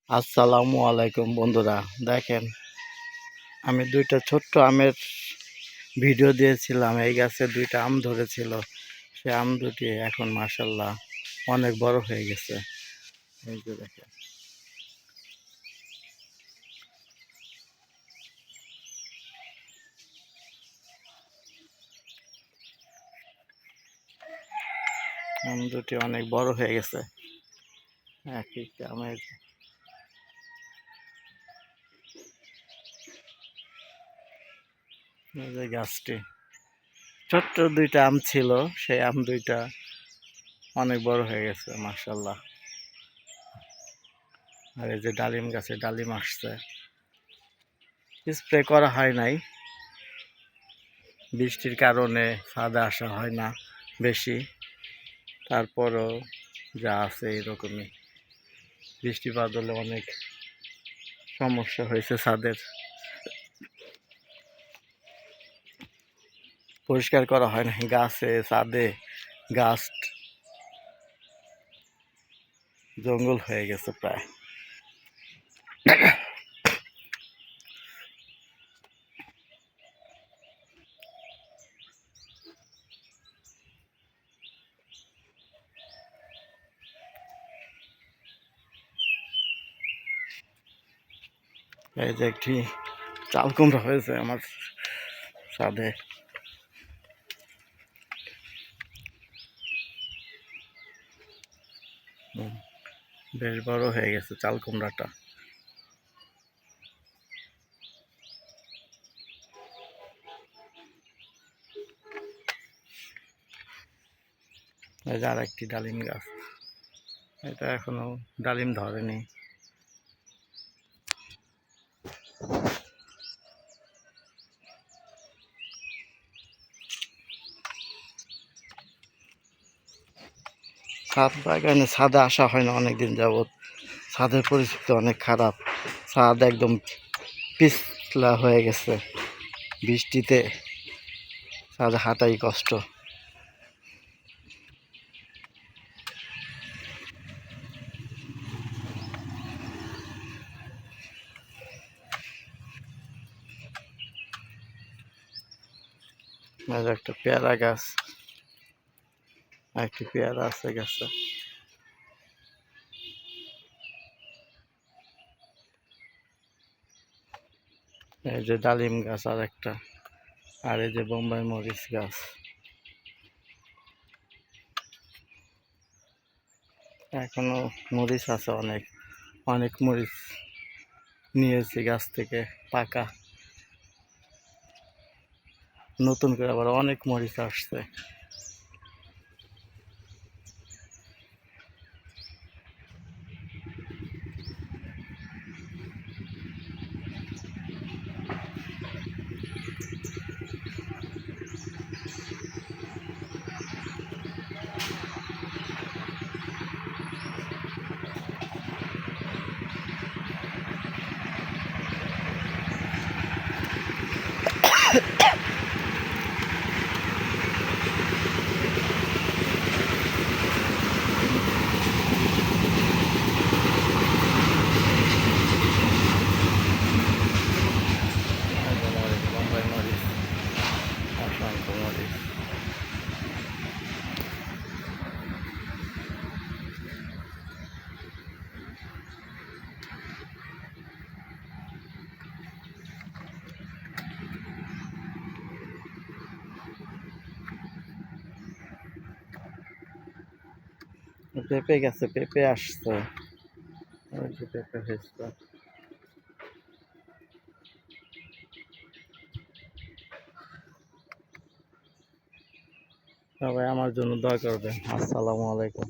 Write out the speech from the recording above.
আসসালামু আলাইকুম বন্ধুরা, দেখেন আমি দুইটা ছোট্ট আমের ভিডিও দিয়েছিলাম। এই গাছে দুইটা আম ধরেছিল, সে আম দুটি এখন মাশাল্লাহ অনেক বড় হয়ে গেছে। এই যে দেখেন, আম দুটি অনেক বড় হয়ে গেছে। এক একটা আমের এই যে গাছটি ছোট্ট দুইটা আম ছিল, সেই আম দুইটা অনেক বড় হয়ে গেছে মাশাল্লাহ। আর এই যে ডালিম গাছে ডালিম আসছে, স্প্রে করা হয় নাই, বৃষ্টির কারণে ছাদে আসা হয় না বেশি। তারপরও যা আছে এরকমই, বৃষ্টিপাত হলে অনেক সমস্যা হয়েছে ছাদের। পরিষ্কার করা হয় না, গাছে ছাদে গাছ জঙ্গল হয়ে গেছে প্রায়। এই যে একটি চাল কুমড়া হয়েছে আমার ছাদে। বেশ বড় হয়ে গেছে চাল কুমড়াটা। এই যে আর একটি ডালিম গাছ, এটা এখনো ডালিম ধরেনি। ছাদ বাগানে ছাদে আসা হয় না অনেকদিন যাবৎ, ছাদের পরিস্থিতি অনেক খারাপ। ছাদ একদম পিছলা হয়ে গেছে, বৃষ্টিতে ছাদে হাঁটাই কষ্ট। আর একটা পেয়ারা গাছ, একটি পেয়ারা আছে গাছে। এই যে ডালিম গাছ আর একটা, আর এই যে বোম্বাই মরিচ গাছ। এখনো মরিচ আছে, অনেক অনেক মরিচ নিয়েছি গাছ থেকে পাকা, নতুন করে আবার অনেক মরিচ আসছে। বোম্বাই মরিচ, অসংখ্য মরিচ। পেঁপে গেছে, পেঁপে আসছে, ওই যে পেঁপে হয়েছে। সবাই আমার জন্য দোয়া করবেন। আসসালামু আলাইকুম।